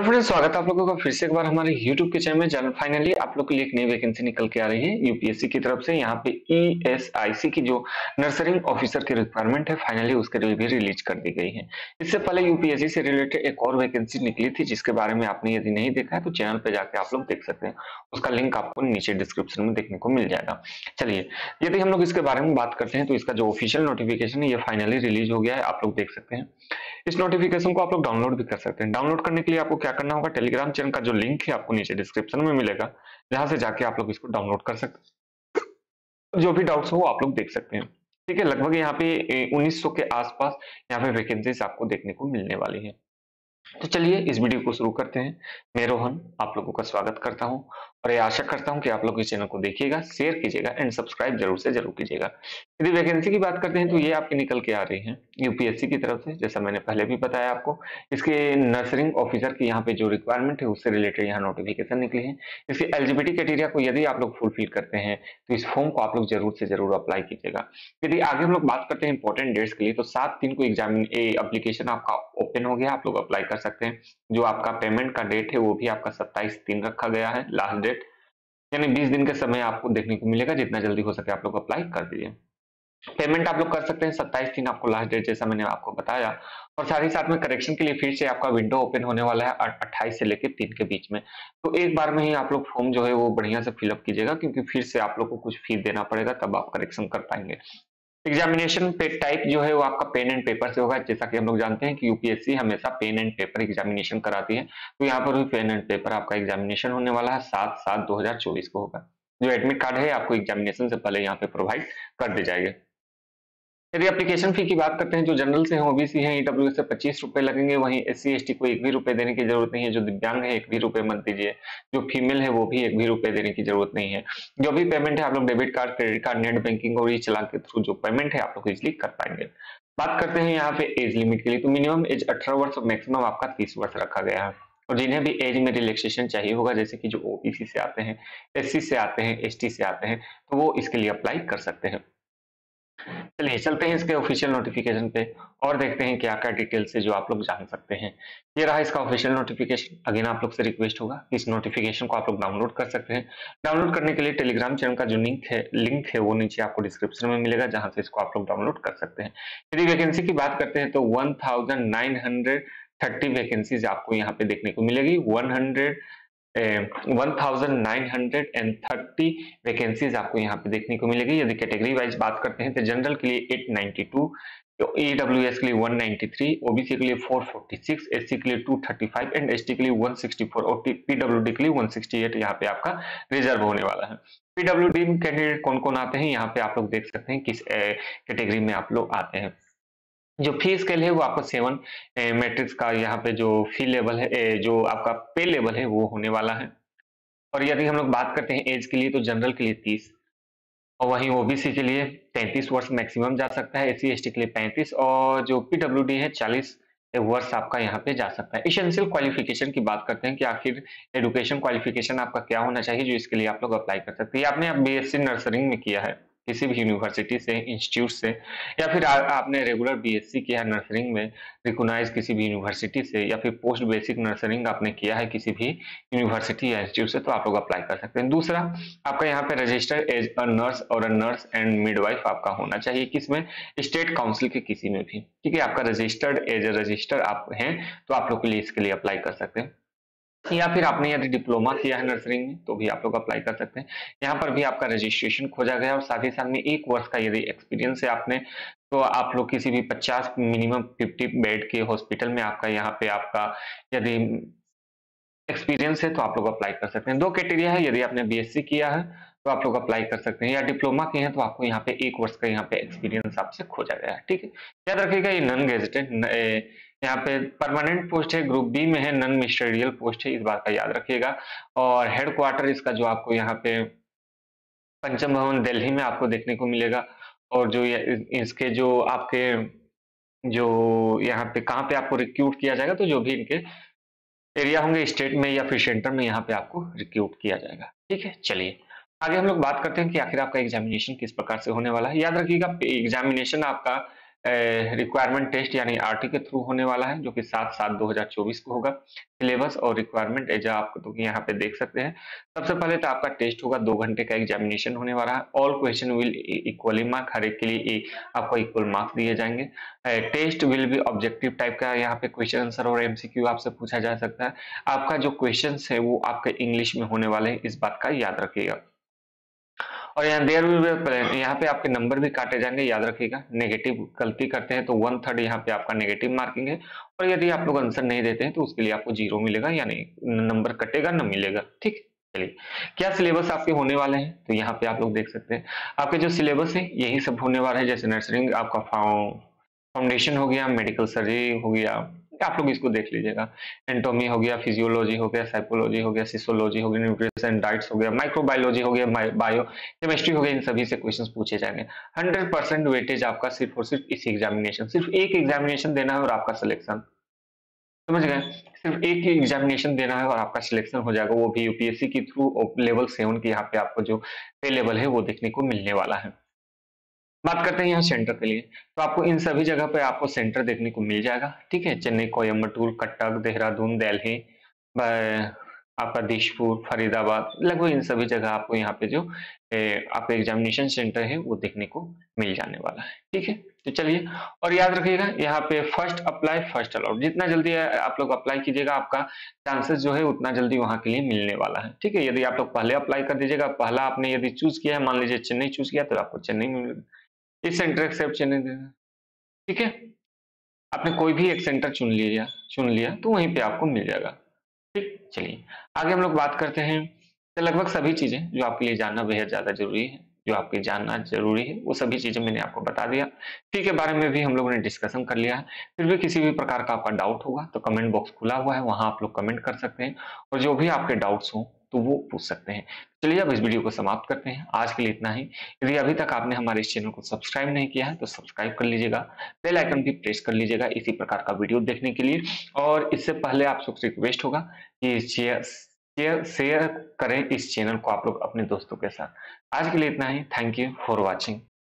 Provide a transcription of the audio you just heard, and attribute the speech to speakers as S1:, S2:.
S1: Hello friends, स्वागत है आप लोगों का फिर से एक बार हमारे YouTube के चैनल में। जन फाइनली आप लोग के लिए एक नई वैकेंसी निकल के आ रही है यूपीएससी की तरफ से। यहाँ पे ईएसआईसी की जो नर्सरिंग ऑफिसर की रिक्वायरमेंट है फाइनली उसके लिए भी रिलीज कर दी गई है। इससे पहले यूपीएससी से रिलेटेड एक और वैकेंसी निकली थी जिसके बारे में आपने यदि नहीं देखा है तो चैनल पे जाके आप लोग देख सकते हैं। उसका लिंक आपको नीचे डिस्क्रिप्शन में देखने को मिल जाएगा। चलिए, यदि हम लोग इसके बारे में बात करते हैं तो इसका जो ऑफिशियल नोटिफिकेशन है ये फाइनली रिलीज हो गया है, आप लोग देख सकते हैं। इस नोटिफिकेशन को आप लोग डाउनलोड भी कर सकते हैं। डाउनलोड करने के लिए आपको क्या करना होगा, टेलीग्राम चैनल का जो लिंक है आपको नीचे डिस्क्रिप्शन में मिलेगा, जहां से जाके आप लोग इसको डाउनलोड कर सकते हैं। जो भी डाउट्स हो आप लोग देख सकते हैं। ठीक है, लगभग यहाँ पे 1900 के आसपास यहाँ पे वैकेंसीज आपको देखने को मिलने वाली है। तो चलिए इस वीडियो को शुरू करते हैं। मैं रोहन आप लोगों का स्वागत करता हूं और ये आशा करता हूं कि आप लोग इस चैनल को देखिएगा, शेयर कीजिएगा एंड सब्सक्राइब जरूर से जरूर कीजिएगा। यदि वैकेंसी की बात करते हैं तो ये आपकी निकल के आ रही है यूपीएससी की तरफ से, जैसा मैंने पहले भी बताया आपको। इसके नर्सरिंग ऑफिसर की यहाँ पे जो रिक्वायरमेंट है उससे रिलेटेड यहाँ नोटिफिकेशन निकली है। इसके एलिजिबिलिटी क्राइटेरिया को यदि आप लोग फुलफिल करते हैं तो इस फॉर्म को आप लोग जरूर से जरूर अप्लाई कीजिएगा। यदि आगे हम लोग बात करते हैं इंपॉर्टेंट डेट्स के लिए, तो 7/3 को एग्जामिन एप्लीकेशन आपका ओपन हो गया, आप लोग अप्लाई कर सकते हैं। जो आपका पेमेंट का डेट है वो भी आपका 27/3 रखा गया है लास्ट डेट, यानी 20 दिन का समय आपको देखने को मिलेगा। जितना जल्दी हो सके आप लोग अप्लाई कर दीजिए। पेमेंट आप लोग कर सकते हैं 27/3 आपको लास्ट डेट, जैसा मैंने आपको बताया। और साथ ही साथ में करेक्शन के लिए फिर से आपका विंडो ओपन होने वाला है 28 से लेकर 3 के बीच में। तो एक बार में ही आप लोग फॉर्म जो है वो बढ़िया से फिलअप कीजिएगा, क्योंकि फिर से आप लोग को कुछ फीस देना पड़ेगा, तब आप करेक्शन कर पाएंगे। एग्जामिनेशन पे टाइप जो है वो आपका पेन एंड पेपर से होगा। जैसा कि हम लोग जानते हैं कि यूपीएससी हमेशा पेन एंड पेपर एग्जामिनेशन कराती है, तो यहाँ पर भी पेन एंड पेपर आपका एग्जामिनेशन होने वाला है। 7/7/2024 को होगा। जो एडमिट कार्ड है आपको एग्जामिनेशन से पहले यहाँ पे प्रोवाइड कर दी जाएगी। यदि एप्लीकेशन फी की बात करते हैं, जो जनरल से हैं, ओबीसी हैं, ईडब्ल्यूएस से 25 रुपए लगेंगे। वहीं एससी एसटी को 1 भी रुपए देने की जरूरत नहीं है। जो दिव्यांग है 1 भी रुपए मत दीजिए। जो फीमेल है वो भी 1 भी रुपए देने की जरूरत नहीं है। जो भी पेमेंट है आप लोग debit card, credit card, net banking और ई चलान के थ्रू जो पेमेंट है आप लोग इजिली कर पाएंगे। बात करते हैं यहाँ पे एज लिमिट के लिए, तो मिनिमम एज 18 वर्ष और मैक्सिमम आपका 30 वर्ष रखा गया है। और जिन्हें भी एज में रिलैक्सेशन चाहिए होगा, जैसे कि जो ओबीसी से आते हैं, एससी से आते हैं, एसटी से आते हैं, तो वो इसके लिए अप्लाई कर सकते हैं। चलिए चलते हैं इसके ऑफिशियल नोटिफिकेशन पे और देखते हैं क्या क्या डिटेल्स है जो आप लोग जान सकते हैं। ये रहा इसका ऑफिशियल नोटिफिकेशन। अगेन आप लोग से रिक्वेस्ट होगा कि इस नोटिफिकेशन को आप लोग डाउनलोड कर सकते हैं। डाउनलोड करने के लिए टेलीग्राम चैनल का जो लिंक है वो नीचे आपको डिस्क्रिप्शन में मिलेगा, जहां से इसको आप लोग डाउनलोड कर सकते हैं। यदि वैकेंसी की बात करते हैं तो 1930 वैकेंसीज आपको यहाँ पे देखने को मिलेगी। 1930 वैकेंसीज आपको यहाँ पे देखने को मिलेगी। यदि कैटेगरी वाइज बात करते हैं तो जनरल के लिए 892, ईडब्ल्यूएस के लिए 193, ओबीसी के लिए 446, एससी के लिए 235 एंड एसटी के लिए 164 और पीडब्ल्यूडी के लिए 168 यहाँ पे आपका रिजर्व होने वाला है। पीडब्ल्यूडी में कैंडिडेट कौन कौन आते हैं यहाँ पे आप लोग देख सकते हैं किस कैटेगरी में आप लोग आते हैं। जो फी स्केल है वो आपको 7 मैट्रिक्स का यहाँ पे जो फी लेवल है, जो आपका पे लेवल है वो होने वाला है। और यदि हम लोग बात करते हैं एज के लिए, तो जनरल के लिए 30 और वहीं ओबीसी के लिए 33 वर्ष मैक्सिमम जा सकता है, एससी एसटी के लिए 35 और जो पीडब्ल्यूडी है 40 वर्ष आपका यहाँ पे जा सकता है। एसेंशियल क्वालिफिकेशन की बात करते हैं कि आखिर एजुकेशन क्वालिफिकेशन आपका क्या होना चाहिए जो इसके लिए आप लोग अप्लाई कर सकते हैं। आपने आप बीएससी नर्सरिंग में किया है किसी भी यूनिवर्सिटी से, इंस्टीट्यूट से, या फिर आपने रेगुलर बीएससी किया है नर्सरिंग में रिकॉग्नाइज किसी भी यूनिवर्सिटी से, या फिर पोस्ट बेसिक नर्सरिंग आपने किया है किसी भी यूनिवर्सिटी या इंस्टीट्यूट से, तो आप लोग अप्लाई कर सकते हैं। दूसरा, आपका यहाँ पे रजिस्टर्ड एज अ नर्स और अ नर्स एंड मिडवाइफ आपका होना चाहिए, किसमें, स्टेट काउंसिल के किसी में भी। ठीक है, आपका रजिस्टर्ड एज अ रजिस्टर आप हैं तो आप लोग के लिए इसके लिए अप्लाई कर सकते हैं। या फिर आपने यदि डिप्लोमा किया है नर्सरिंग में तो भी आप लोग अप्लाई कर सकते हैं। यहाँ पर भी आपका रजिस्ट्रेशन खोजा गया और साथ ही साथ में 1 वर्ष का यदि एक्सपीरियंस है आपने, तो आप लोग किसी भी 50 मिनिमम 50 बेड के हॉस्पिटल में आपका यहाँ पे आपका यदि एक्सपीरियंस है तो आप लोग अप्लाई कर सकते हैं। 2 क्राइटेरिया है, यदि आपने बीएससी किया है तो आप लोग अप्लाई कर सकते हैं, या डिप्लोमा किए हैं तो आपको यहाँ पे 1 वर्ष का यहाँ पे एक्सपीरियंस आपसे खोजा गया है। ठीक है, याद रखिएगा ये नॉन गेजेटेड यहाँ पे परमानेंट पोस्ट है, ग्रुप बी में है, नॉन मिनिस्टेरियल पोस्ट है, इस बात का याद रखिएगा। और हेडक्वार्टर इसका जो आपको यहाँ पे पंचम भवन दिल्ली में आपको देखने को मिलेगा। और जो इसके जो आपके जो यहाँ पे कहाँ पे आपको रिक्रूट किया जाएगा, तो जो भी इनके एरिया होंगे स्टेट में या फिर सेंटर में, यहाँ पे आपको रिक्रूट किया जाएगा। ठीक है, चलिए आगे हम लोग बात करते हैं कि आखिर आपका एग्जामिनेशन किस प्रकार से होने वाला है। याद रखिएगा एग्जामिनेशन आपका रिक्वायरमेंट टेस्ट यानी आरटी के थ्रू होने वाला है, जो कि 7/7/2024 को होगा। सिलेबस और रिक्वायरमेंट एज आप तो यहाँ पे देख सकते हैं। सबसे पहले तो आपका टेस्ट होगा, 2 घंटे का एग्जामिनेशन होने वाला है। All question will equally mark, हर एक के लिए आपको इक्वल मार्क्स दिए जाएंगे। Test will be objective type का, यहाँ पे क्वेश्चन आंसर और एमसीक्यू आपसे पूछा जा सकता है। आपका जो क्वेश्चन है वो आपके इंग्लिश में होने वाले हैं, इस बात का याद रखिएगा। और यहाँ देयर विल बी, यहाँ पे आपके नंबर भी काटे जाएंगे, याद रखिएगा। नेगेटिव गलती करते हैं तो 1/3 यहाँ पे आपका नेगेटिव मार्किंग है, और यदि आप लोग आंसर नहीं देते हैं तो उसके लिए आपको 0 मिलेगा, यानी नंबर कटेगा, न मिलेगा। ठीक, चलिए क्या सिलेबस आपके होने वाले हैं, तो यहाँ पे आप लोग देख सकते हैं आपके जो सिलेबस है यही सब होने वाला है। जैसे नर्सरिंग आपका फाउंडेशन हो गया, मेडिकल सर्जरी हो गया, आप लोग इसको देख लीजिएगा। एंटोमी हो गया, फिजियोलॉजी हो गया, साइकोलॉजी हो गया, सिसोलॉजी हो गया, न्यूट्रिशन डाइट्स हो गया, माइक्रोबायोलॉजी हो गया, बायो केमिस्ट्री हो गया, इन सभी से क्वेश्चंस पूछे जाएंगे। 100% वेटेज आपका सिर्फ और सिर्फ इसी एग्जामिनेशन, सिर्फ एक एग्जामिनेशन देना है और आपका सिलेक्शन, समझ गए। सिर्फ एक ही एग्जामिनेशन देना है और आपका सिलेक्शन हो जाएगा, वो भी यूपीएससी के थ्रू लेवल 7 की। यहाँ पे आपको जो पे लेवल है वो देखने को मिलने वाला है। बात करते हैं यहाँ सेंटर के लिए, तो आपको इन सभी जगह पे आपको सेंटर देखने को मिल जाएगा। ठीक है, चेन्नई, कोयम्बटूर, कटक, देहरादून, दिल्ली, आपका दिशपुर, फरीदाबाद, लगभग इन सभी जगह आपको यहाँ पे जो आपका एग्जामिनेशन सेंटर है वो देखने को मिल जाने वाला है। ठीक है, तो चलिए, और याद रखिएगा यहाँ पे फर्स्ट अप्लाई फर्स्ट अलाउट, जितना जल्दी आप लोग अप्लाई कीजिएगा आपका चांसेस जो है उतना जल्दी वहां के लिए मिलने वाला है। ठीक है, यदि आप लोग पहले अप्लाई कर दीजिएगा, पहला आपने यदि चूज किया है, मान लीजिए चेन्नई चूज किया, तो आपको चेन्नई में मिलेगा, इस सेंटर एक्सेप्ट चेन्नई देना। ठीक है, आपने कोई भी एक सेंटर चुन लिया तो वहीं पे आपको मिल जाएगा। ठीक, चलिए आगे हम लोग बात करते हैं। तो लगभग सभी चीजें जो आपके लिए जानना बेहद ज्यादा जरूरी है, जो आपके जानना जरूरी है, वो सभी चीजें मैंने आपको बता दिया। फी के बारे में भी हम लोगों ने डिस्कशन कर लिया है। फिर भी किसी भी प्रकार का आपका डाउट होगा तो कमेंट बॉक्स खुला हुआ है, वहां आप लोग कमेंट कर सकते हैं, और जो भी आपके डाउट्स हो तो वो पूछ सकते हैं। चलिए अब इस वीडियो को समाप्त करते हैं, आज के लिए इतना ही। यदि अभी तक आपने हमारे इस चैनल को सब्सक्राइब नहीं किया है तो सब्सक्राइब कर लीजिएगा, बेल आइकन भी प्रेस कर लीजिएगा इसी प्रकार का वीडियो देखने के लिए। और इससे पहले आप सबसे रिक्वेस्ट होगा कि शेयर करें इस चैनल को आप लोग अपने दोस्तों के साथ। आज के लिए इतना ही, थैंक यू फॉर वॉचिंग।